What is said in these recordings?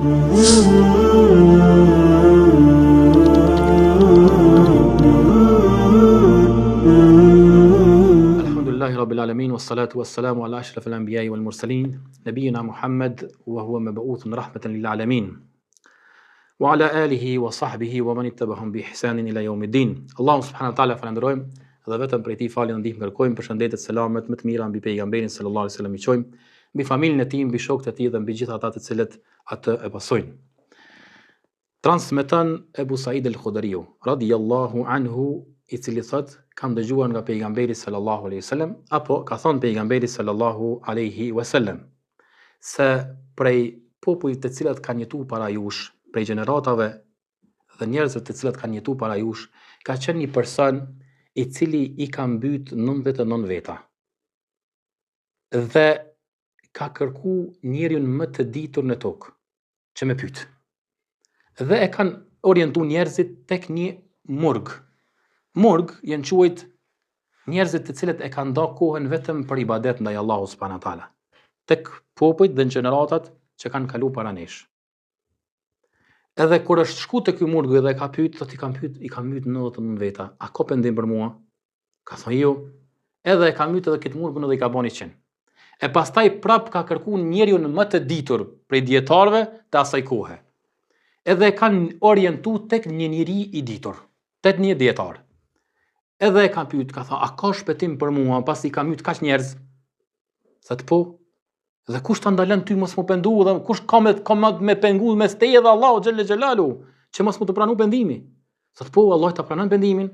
Alhamdulillahi Rabbil Alamin, wassalatu wassalamu ala ashrafil anbiya'i wal mursalin, nabiyina Muhammad wa huwa mab'uthun rahmatan lil alamin. Wa ala alihi wa sahbihi wa man ittaba'ahum bi ihsanin ila yawmiddin. Allahu subhanahu wa ta'ala falenderojmë dhe vetëm prej tij falje ndihmë kërkojmë, përshëndetet, selamet më të mira mbi pejgamberin sallallahu alaihi wasallam i çojmë, mbi familjen e tij, mbi shokët e tij dhe mbi gjithë ata të cilët atë e pasojnë. Transmeton Ebu Said al-Khudriu radiyallahu anhu, i cili thot, kam dëgjuar nga pejgamberi sallallahu alaihi wasallam, apo ka thënë pejgamberi sallallahu alaihi wasallam, se prej popujve të cilat kanë jetuar para jush, prej gjeneratave dhe njerëzve të cilat kanë jetuar para jush, ka qenë një person i cili i ka mbyt 99 veta dhe ka kërku njeriun më të ditur në tokë që me pyet, dhe e kanë orientu njerëzit tek një murg. Murg janë quajt njerëzit të cilët e kanë nda kohën vetëm për ibadet ndaj Allahu subhanahu wa taala, tek popujt dhe gjeneratat që kanë kalu para nesh. Edhe kur është shku te ky murg dhe ka pyet, thotë i kam pyet 99 veta, a ka pendim për mua? Ka thënë jo. Edhe e ka myt edhe këtë murgun dhe i ka bani 100. E pastaj prap ka kërku njeriun më të ditur prej dietarëve të asaj kohe. Edhe e kanë orientu tek një njeri i ditur, tek një dietar. Edhe e ka pyet, ka thënë, a ka shpëtim për mua pasi ka myt kaq njerëz? Thotë po. Dhe kush ta ndalon ty mos më pendu, dhe kush ka me pengu mes teje dhe Allahu xhelle xhelalu që mos më të pranu pendimi? Thotë po, Allah ta pranon pendimin,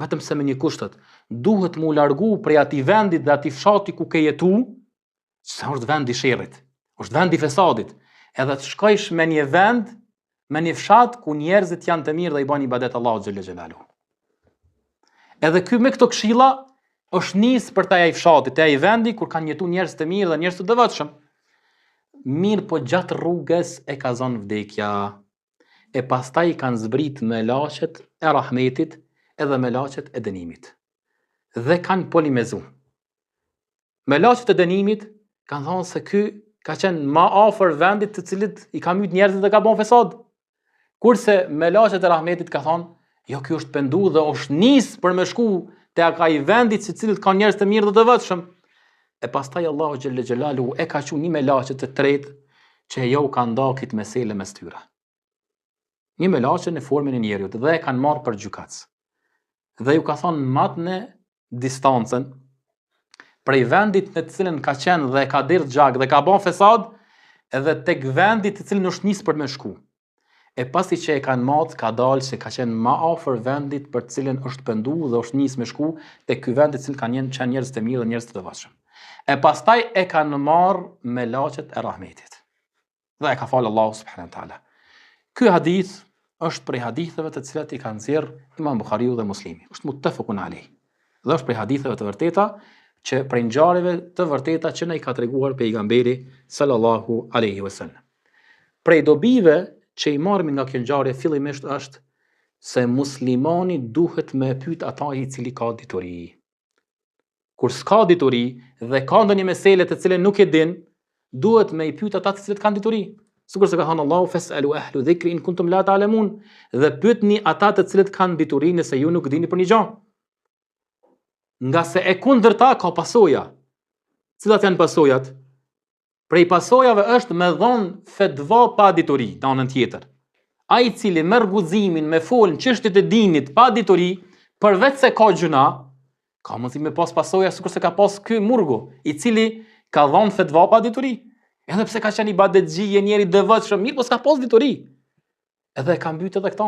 vetëm se me një kushtet, duhet mu largu prej atij vendit dhe atij fshati ku ke jetu, se është vend i sherrit, është vend i fesadit, edhe të shkojsh me një vend, me një fshat ku njerëzit janë të mirë dhe i bajnë ibadet Allahu xhelle xhelalu. Edhe ky me këto këshilla është nis për te ai fshati, te ai vendi kur kanë jetu njerëz të mirë dhe njerëz të devotshëm. Mirë po gjatë rrugës e ka zonë vdekja, e pastaj kanë zbrit me laqet e rahmetit edhe me laqet e dënimit. Dhe kanë polimezu. Me laqet e dënimit kanë thonë se ky ka qenë ma afër vendit të cilit i ka myt njerëzit dhe ka bon fesad. Kurse me laqet e rahmetit ka thonë, jo, ky është pendu dhe është nis për me shku te ai vendit si cilët kanë njerëz të mirë dhe të devotshëm. E pastaj Allahu xhelle xhelalu e ka qenë një me laqet të tretë që jo ka nda kit mesele mes tyre. Një me laqe në formën e njeriut dhe e kanë marrë për gjykatës. Dhe ju ka thonë matne distancën prej vendit në të cilën ka qenë dhe ka dirë gjak dhe ka bon fesad, edhe tek vendit të cilën është nis për me shku. E pasi që e kanë matë, ka dalë që ka qenë ma afër vendit për cilën është pendu dhe është nis me shku, te ky vendit cilë kanë qenë njerëz të mirë dhe njerëz të devotshëm. E pastaj e kanë marrë me laqet e rahmetit. Dhe e ka falë Allahu subhanahu wa taala. Ky hadith është prej haditheve të cilat i kanë nxjerrë Imam Buhariu dhe Muslimi. Është muttafaqun alayh. Dhe është prej haditheve të vërteta që prej ngjarjeve të vërteta që na i ka treguar pejgamberi sallallahu alaihi wasallam. Prej dobive që i marrëmi nga kjo ngjarje fillimisht është se muslimani duhet me pyet ata i cili ka dituri. Kur s'ka dituri dhe ka ndonjë mesele të cilën nuk e din, duhet me i pyet ata të cilët kanë dituri. Sikur se ka thënë Allahu fasalu ahlu dhikri in kuntum la ta'lamun, dhe pyetni ata të cilët kanë dituri nëse ju nuk dini për një gjë. Nga se e kundërta ka pasoja. Cilat janë pasojat? Prej pasojave është me dhonë fetva pa dituri, në anën tjetër. Ai i cili merr guximin me folën çështjet e dinit pa dituri, përveç se ka gjuna, ka mundësi me pas pasoja sikur se ka pas ky murgu, i cili ka dhonë fetva pa dituri. Edhe pse ka qenë ibadetxhi, njeri devotshëm, mirë, po s'ka pas dituri. Edhe e ka mbyt edhe këto.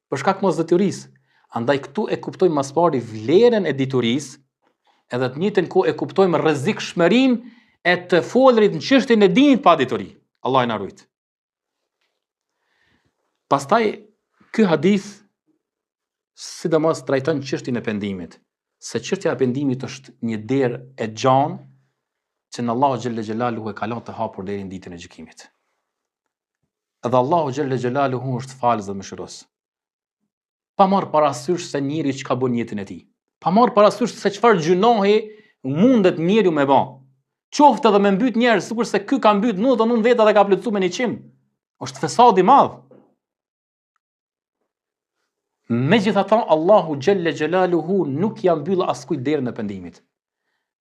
Për shkak mos diturisë. Andaj këtu e kuptojmë mas pari vlerën e diturisë, edhe të njëjtën kohë e kuptojmë rrezikshmërinë e të folërit në çështjen e dinit pa dituri. Allah na rujt. Pastaj ky hadith sidomos trajton çështjen e pendimit, se çështja e pendimit është një derë e gjanë që në Allahu xhelle xhelaluhu e ka lënë të hapur deri në ditën e gjykimit. Edhe Allahu xhelle xhelaluhu është falës dhe mëshirues. Pa marrë parasysh se njeri që ka bën jetën e tij. Pa marrë parasysh se çfarë gjunohi mundet njeriu me bë. Qoftë edhe me mbyt njerëz, sikur se ky ka mbyt 99 veta dhe ka plotësuar me 100. Është fesad i madh. Megjithatë, Allahu xhelle xhelaluhu nuk ja mbyll askujt derën e pendimit.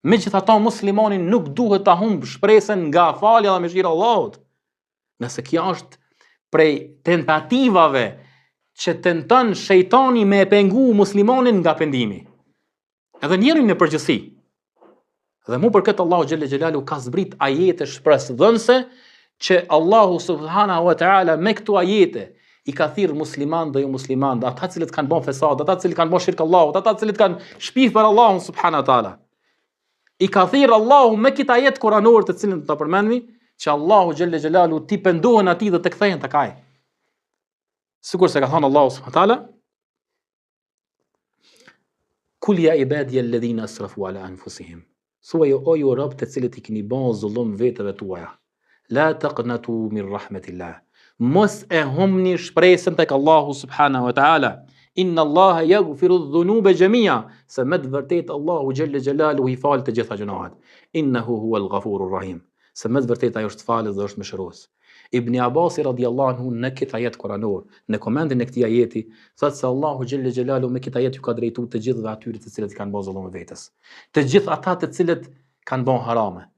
Megjithatë, muslimani nuk duhet ta humb shpresën nga falja dhe mëshira e Allahut. Nëse kjo është prej tentativave që tenton shejtani me e pengu muslimanin nga pendimi. Edhe njerin në përgjithësi. Dhe mu për këtë Allahu xhelle xhelalu ka zbrit ajete shpresdhënëse që Allahu subhanahu wa taala me këto ajete i ka thirr musliman dhe jo musliman, ata cilët kanë bën fesad, ata cilët kanë bën shirk Allahut, ata cilët kanë shpif për Allahun subhanahu wa taala. I ka thirr Allahu me këtë ajet kuranor të cilën ta përmendni, që Allahu xhelle xhelalu ti pendohen atij dhe të kthehen tek ai. Sikur se ka thënë Allahu subhanahu wa taala: Kul ya ibadi alladhina asrafu ala anfusihim. Thuaj o ju rob të cilët i keni bën zullum vetëve tuaja. La taqnatu min rahmatillah. Mos e humni shpresën tek Allahu subhanahu wa taala. Inna Allaha yaghfiru dhunuba jamia. Se me të vërtetë Allahu xhelle xhelalu i fal të gjitha gjunahet. Innahu huwal ghafurur rahim. Se me të vërtetë ai është falës dhe është mëshirues. Ibn Abbas radhiyallahu anhu në këtë ajet kuranor, në komendin e këtij ajeti, thotë se Allahu xhelle xhelalu me këtë ajet ju ka drejtuar të gjithëve atyre të cilët kanë bërë zullum vetes. Të gjithë ata të cilët kanë bën harame.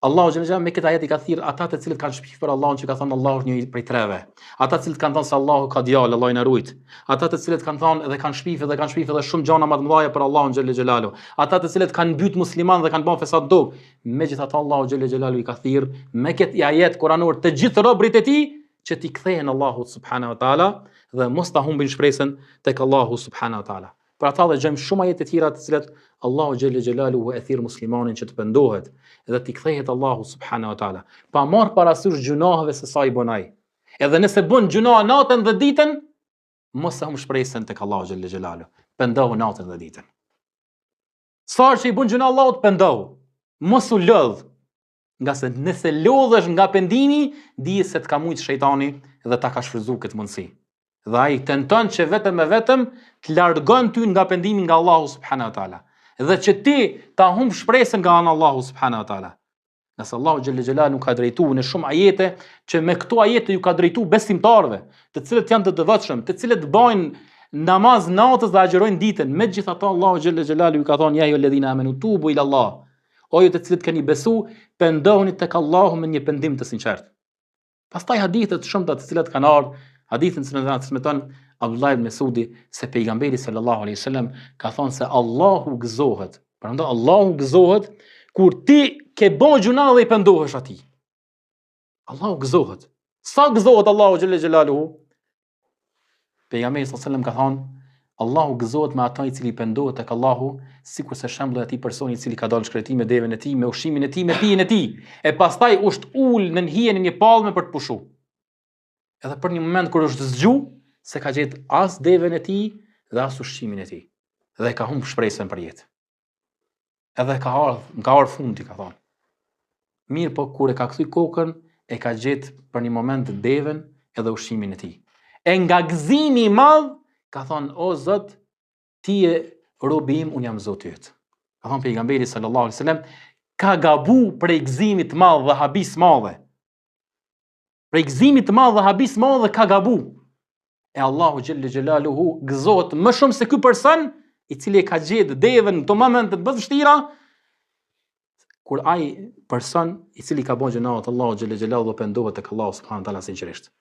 Allahu xhelle xhelalu me këtë ajet i ka thirr ata të cilët kanë shpif për Allahun, që ka thënë Allahu është një prej treve. Ata të cilët kanë thënë se Allahu ka djalë, Allahu na rujt. Ata të cilët kanë thënë dhe kanë shpif edhe shumë gjëra më të mëdha për Allahun xhelle xhelalu. Ata të cilët kanë mbyt musliman dhe kanë bën fesad dog. Megjithatë Allahu xhelle xhelalu i ka thirr me këtë ajet kuranor të gjithë robërit e tij që t'i kthehen Allahut subhanahu wa taala dhe mos ta humbin shpresën tek Allahu subhanahu wa taala. Për ata dhe gjejmë shumë ajete të tjera të cilat Allahu xhelle xhelalu e thirr muslimanin që të pendohet dhe t'i kthehet Allahu subhanahu wa taala, pa marr parasysh gjunaheve se sa i bën ai. Edhe nëse bën gjuna natën dhe ditën, mos e humb shpresën tek Allahu xhelle xhelalu. Pendohu natën dhe ditën. Sa që i bën gjuna Allahut, pendohu. Mos u lodh, nga se nëse lodhesh nga pendimi, dije se të ka mujt shejtani dhe ta ka shfrytzuar këtë mundësi. Dhe ai tenton që vetëm e vetëm të largon ty nga pendimi nga Allahu subhanahu wa taala. Dhe që ti ta humb shpresën nga ana Allahu subhanahu wa taala. Nëse Allahu xhelle xhelalu ka drejtuar në shumë ajete që me këto ajete ju ka drejtuar besimtarëve, të cilët janë të devotshëm, të cilët bajnë namaz natës dhe agjërojnë ditën. Megjithatë Allahu xhelle xhelalu ju ka thonë ja ayyuhalladhina amanu tubu ila Allah. O ju të cilët keni besu, pendohuni tek Allahu me një pendim të sinqert. Pastaj hadithe të shumta të cilat kanë ardhur, hadithin që na transmeton Abdullah ibn Mesudi se pejgamberi sallallahu alaihi wasallam ka thonë se Allahu gëzohet. Prandaj Allahu gëzohet kur ti ke bën gjuna dhe i pendohesh atij. Allahu gëzohet. Sa gëzohet Allahu xhelle xhelaluhu? Pejgamberi sallallahu alaihi wasallam ka thonë Allahu gëzohet me ata i cili pendohet tek Allahu, sikur se shembulli i atij personi i cili ka dalë shkretim me devën e tij, me ushqimin e tij, me pijen e tij, e pastaj është ul në hijen e një palme për të pushuar. Edhe për një moment kur është zgju, se ka gjetë as devën e tij dhe as ushqimin e tij, dhe ka humb shpresën për jetë. Edhe ka ardhur fundi, ka thonë. Mirë, po kur e ka kthy kokën, e ka gjetë për një moment devën edhe ushqimin e tij. E nga gëzimi i madh ka thonë, o Zot, ti je robi im, unë jam Zoti yt. Ka thonë pejgamberi sallallahu alaihi wasallam, ka gabu prej gëzimit të madh dhe habis madhe. Prej gëzimit të madh dhe habis madhe ka gabu. E Allahu xhelle xhelaluhu gëzohet më shumë se ky person i cili e ka gjetë devën në momente të vështira, kur ai person i cili ka bën gjëna të Allahu xhelle xhelaluhu pendohet tek Allahu subhanahu wa taala sinqerisht.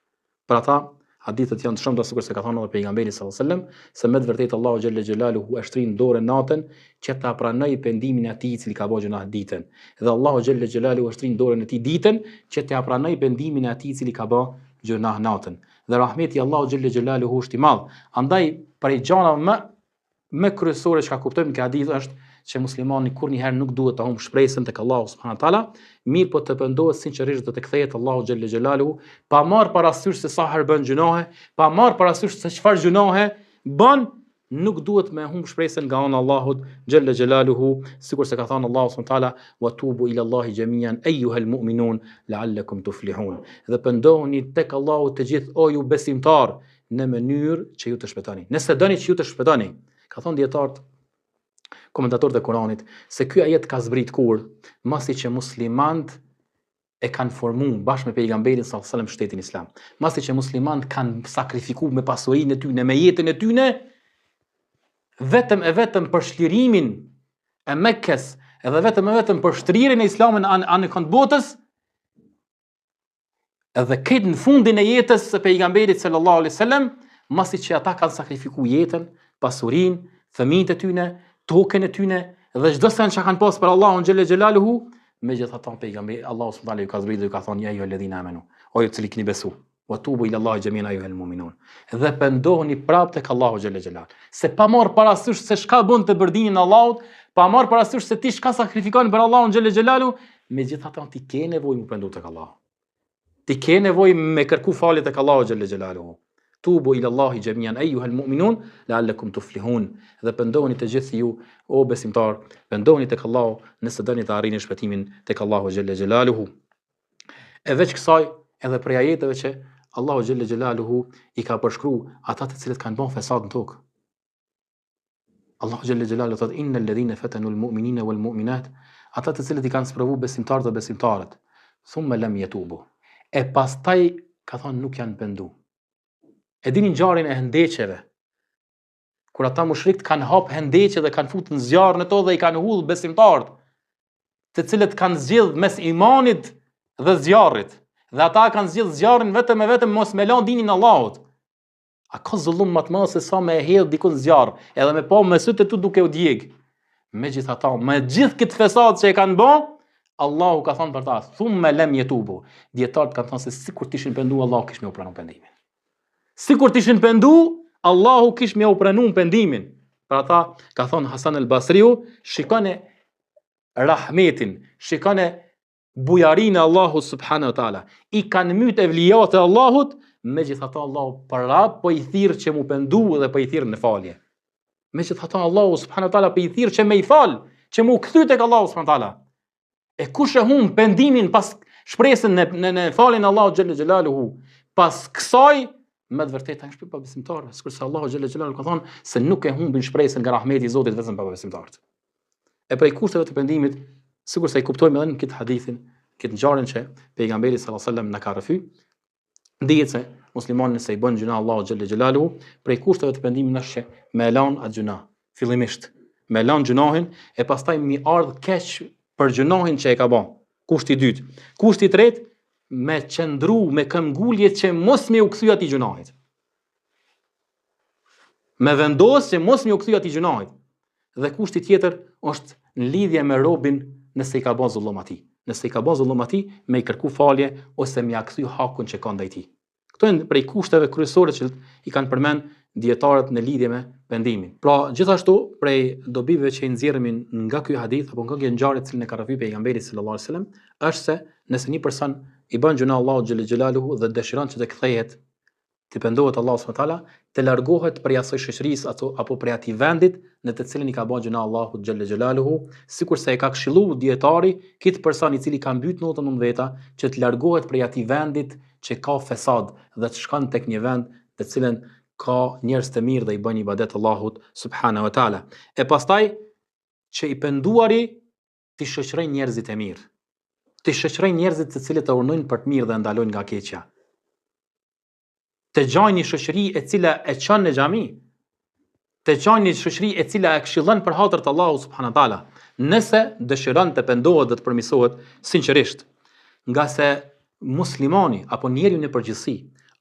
Për ata hadithet janë të shumta sikur se ka thënë edhe pejgamberi sallallahu alajhi wasallam, se me të vërtetë Allahu xhelle xhelaluhu e shtrin dorën natën që ta pranojë pendimin e atij i cili ka bërë gjuna ditën. Dhe Allahu xhelle xhelaluhu e shtrin dorën e tij ditën që ta pranojë pendimin e atij i cili ka bërë gjuna natën. Dhe rahmeti Allahu xhelle xhelaluhu është i madh. Andaj për gjëra më kryesore që ka kuptojmë këtë hadith është që muslimani kurrëherë nuk duhet të humbë shpresën tek Allahu subhanahu wa taala, mirë po të pendohet sinqerisht dhe të kthehet Allahu xhelle xhelaluhu, pa marr parasysh se sa herë bën gjunohe, pa marr parasysh se çfarë gjunohe bën, nuk duhet me humbë shpresën nga ana Allahut xhelle xhelaluhu, sikur se ka thënë Allahu subhanahu wa taala, wa tubu ila Allahi jamian ayyuhal mu'minun la'allakum tuflihun. Dhe pendohuni tek Allahu të gjithë o ju besimtar në mënyrë që ju të shpëtoni. Nëse doni që ju të shpëtoni, ka thonë dietarët komentatorët e Kuranit se ky ajet ka zbrit kur masi që muslimant e kanë formu bashkë me pejgamberin sallallahu alajhi wasallam shtetin islam. Masi që muslimanët kanë sakrifikuar me pasurinë e tyre, me jetën e tyre, vetëm për shlirimin e Mekkes, edhe vetëm për shtrirjen e islamit anë kënd botës, edhe këtë në fundin e jetës së pejgamberit sallallahu alajhi wasallam, masi që ata kanë sakrifikuar jetën, pasurinë, fëmijët e tyre, tokën e tyre dhe çdo sen që kanë pas për Allahun xhelle xhelaluhu, megjithatë pejgamberi Allahu subhanahu wa taala ka thonë ja ju alladhina amanu, o ju të cilët keni besu, wa tubu ila Allahi jami'an ayyuhal mu'minun. Dhe pendohuni prapë tek Allahu xhelle xhelal. Se pa marr parasysh se çka bën të bërdinin Allahut, pa marr parasysh se ti çka sakrifikon për Allahun xhelle xhelalu, megjithatë ti ke nevojë me pendu tek Allahu. Ti ke nevojë me kërku falje tek Allahu xhelle xhelalu. Tubu ila Allahi jami'an ayyuhal mu'minun la'allakum tuflihun. Dhe pendohuni të gjithë ju o besimtar, pendohuni tek Allahu nëse doni të arrini shpëtimin tek Allahu xhelle xhelaluhu. E veç kësaj edhe prej ajeteve që Allahu xhelle xhelaluhu i ka përshkruar ata të cilët kanë bën fesad në tokë. Allahu xhelle xhelaluhu thotë innal ladhina fatanu al-mu'minina wal mu'minat, ata të cilët i kanë sprovu besimtarët dhe besimtarët, thumma lam yatubu. E pastaj ka thonë nuk janë pendu. E dini ngjarjen e hendeqeve, kur ata mushrikët kanë hap hendeqe dhe kanë futur në zjarr në to dhe i kanë hudhur besimtarët, të cilët kanë zgjedh mes imanit dhe zjarrit. Dhe ata kanë zgjedh zjarrin vetëm mos me lënë dinin e Allahut. A ka zullum më të madh se sa me hedh dikun zjarr, edhe me pa me sytë tu duke u djeg. Megjithatë, me gjithë këtë fesad që e kanë bën, Allahu ka thënë për ta, thumma lam yatubu. Dietarët kanë thënë se sikur të ishin pendu, Allahu kish më u pranuar pendimin. Sikur të ishin pendu, Allahu kish më u pranuar pendimin. Për ata ka thënë Hasan el-Basriu, shikone rahmetin, shikone bujarinë e Allahut subhanahu wa taala. I kanë myt evlijat e Allahut, megjithatë Allahu prap po i thirr që mu pendu dhe po i thirr në falje. Megjithatë Allahu subhanahu wa taala po i thirr që me i fal, që mu kthy tek Allahu subhanahu wa taala. E kush e humb pendimin pas shpresën në faljen e Allahut xhelle xhelaluhu, pas kësaj me të vërtetë është pa besimtarë, sikurse Allahu xhelle xhelaluhu ka thonë se nuk e humbin shpresën nga rahmeti i Zotit vetëm pa besimtarët. E prej kushteve të pendimit, sikurse i kuptojmë edhe në këtë hadithin, këtë ngjarjen që pejgamberi sallallahu alajhi wasallam na ka rrëfy, dihet se muslimani nëse i bën gjuna Allahu xhelle xhelaluhu, prej kushteve të pendimit është që me lan atë gjuna, fillimisht, me lan gjunahin e pastaj mi ardh keq për gjunahin që e ka bën. Kushti i dytë. Kushti i tretë, me qëndru, me këmbgulje që mos me u kthy atij gjunahit. Me vendos që mos me u kthy atij gjunahit. Dhe kushti tjetër është në lidhje me robin nëse i ka bën zullum atij. Nëse i ka bën zullum atij, me i kërku falje ose me ia kthy hakun që ka ndaj tij. Këto janë prej kushteve kryesore që i kanë përmend dietarët në lidhje me pendimin. Pra, gjithashtu prej dobive që i nxjerremi nga ky hadith apo nga kjo ngjarje që ne ka rrëfy pejgamberi sallallahu alajhi wasallam, është se nëse një person i bën gjuna Allahu xhelle xhelaluhu dhe dëshiron që të kthehet, të pendohet Allahu subhanahu wa taala, të largohet prej asaj shoqërisë apo prej atij vendit në të cilin i ka bën gjuna Allahu xhelle xhelaluhu, sikurse e ka këshilluar dietari këtë person i cili ka mbyt notën në veta që të largohet prej atij vendit që ka fesad dhe të shkon tek një vend të cilën ka njerëz të mirë dhe i bën ibadet Allahut subhanahu wa taala. E pastaj që i penduari të shoqëroj njerëzit e mirë. Të shoqëroj njerëzit të cilët e urnojnë për të mirë dhe ndalojnë nga keqja. Të gjajnë një shoqëri e cila e çon në xhami. Të gjajnë një shoqëri e cila e këshillon për hatër të Allahut subhanahu wa taala. Nëse dëshiron të pendohet dhe të përmirësohet sinqerisht, nga se muslimani apo njeriu në përgjithësi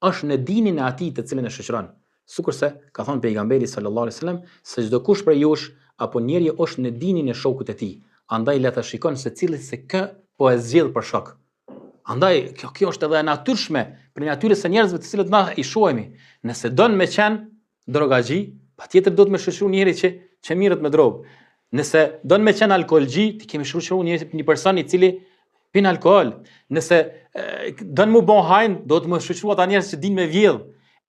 është në dinin e atij të cilën e shoqëron. Sikurse ka thënë pejgamberi sallallahu alajhi wasallam se çdo kush prej jush apo njeriu është në dinin e shokut të tij. Andaj le ta shikon secili se kë po e zgjedh për shok. Andaj kjo është edhe e natyrshme për natyrën e njerëzve të cilët na i shohemi. Nëse don me qenë drogaxhi, patjetër do të më shoqëroj njëri që mirret me drogë. Nëse don me qenë alkoolxhi, ti kemi shoqëruar një person i cili pin alkool. Nëse don mu bon hajn, do të më shoqëroj ata njerëz që dinë me vjedh.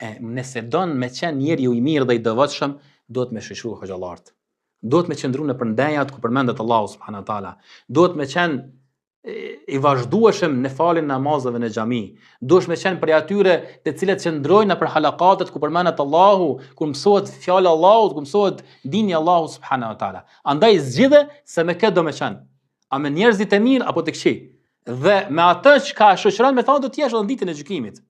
Nëse don me qenë njeriu i mirë dhe i devotshëm, do të më shoqëroj xhallart. Do të më qëndru në përndajat ku përmendet Allahu subhanahu wa taala. Do të më qenë i vazhdueshëm në faljen e namazeve në xhami. Duhesh me qenë prej atyre të cilët qëndrojnë për halakatet ku përmendet Allahu, ku mësohet fjala e Allahut, ku mësohet dini i Allahut subhanahu wa taala. Andaj zgjidhe se me kë do më qenë. A me njerëzit e mirë apo të këqij? dhe me atë që ka shoqëron me thonë do t'jesh edhe në ditën e gjykimit.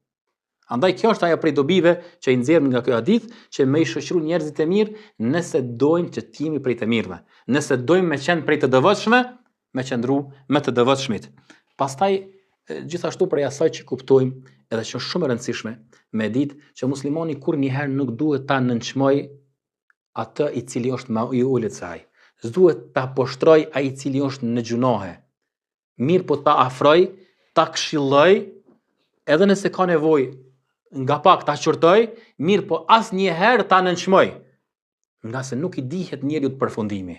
Andaj kjo është ajo prej dobive që i nxjerrim nga ky hadith, që me i shoqëru njerëzit e mirë nëse dojnë që të jemi prej të mirëve. Nëse dojmë me qenë prej të devotshme, me qëndru me të devotshmit. Pastaj gjithashtu prej asaj që kuptojmë edhe që është shumë e rëndësishme me ditë që muslimani kurrënjëherë nuk duhet ta nënçmoj atë i cili është i ulët se ai. S'duhet ta poshtroj ai i cili është në gjunohe. Mirë po ta afroj, ta këshilloj, edhe nëse ka nevojë nga pak ta qortoj, mirë po asnjëherë ta nënçmoj, nga se nuk i dihet njeriu të përfundimi.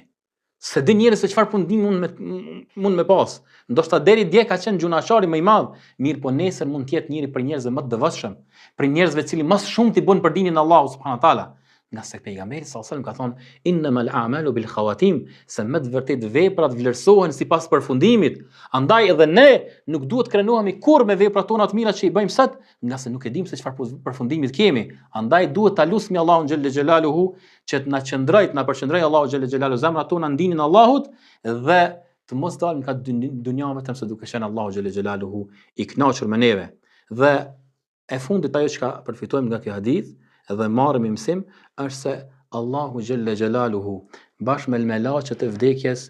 Se di njerëz se çfarë fundimi mund me pas. Ndoshta deri dje ka qenë gjunaqari më i madh, mirë po nesër mund të jetë njëri për njerëzve më të devotshëm, për njerëzve të cilë më shumë ti bën për dinin e Allahut subhanahu wa taala. Nga se pejgamberi sallallahu alajhi wasallam ka thonë innamal a'malu bil khawatim, se me të vërtet veprat vlerësohen sipas përfundimit. Andaj edhe ne nuk duhet krenohemi kurrë me veprat tona të mira që i bëjmë sot, nga se nuk e dim se çfarë përfundimit kemi. Andaj duhet ta lutemi Allahun xhelle xhelaluhu që të na përqendroj Allahu xhelle xhelaluhu zemrat tona në dinin e Allahut dhe të mos dalim ka dunja vetëm se duke qenë Allahu xhelle xhelaluhu i kënaqur me neve. Dhe e fundit ajo që përfitojmë nga ky hadith dhe marrim mësim është se Allahu xhelle xhelaluhu bashkë me melaqet e vdekjes,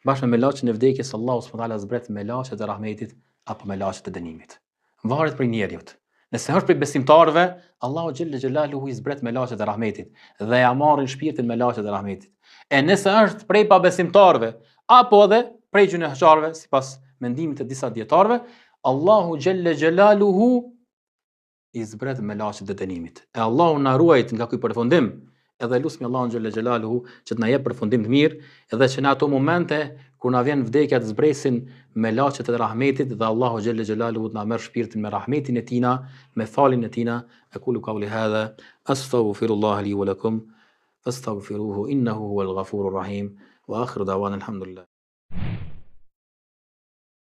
bashkë me melaqen e vdekjes Allahu subhanahu wa taala zbret melaqet e rahmetit apo melaqet e dënimit. Varet prej njeriut. Nëse është prej besimtarëve, Allahu xhelle xhelaluhu i zbret melaqet e rahmetit dhe ja marrin shpirtin melaqet e rahmetit. E nëse është prej pabesimtarëve apo edhe prej gjunaqarëve, sipas mendimit të disa dietarëve, Allahu xhelle xhelaluhu i zbret melaqet e dënimit. E Allahu na ruajt nga ky përfundim, edhe lusmi Allahun xhelle xhelaluhu që të na jep përfundim të mirë, edhe që në ato momente kur na vjen vdekja të zbresin melaqet e rahmetit dhe Allahu xhelle xhelaluhu të na merr shpirtin me rahmetin e tina, me falin e tina. Aqulu qawli hadha astaghfirullaha li wa lakum fastaghfiruhu innahu huwal ghafurur rahim wa akhiru da'wana alhamdulillah.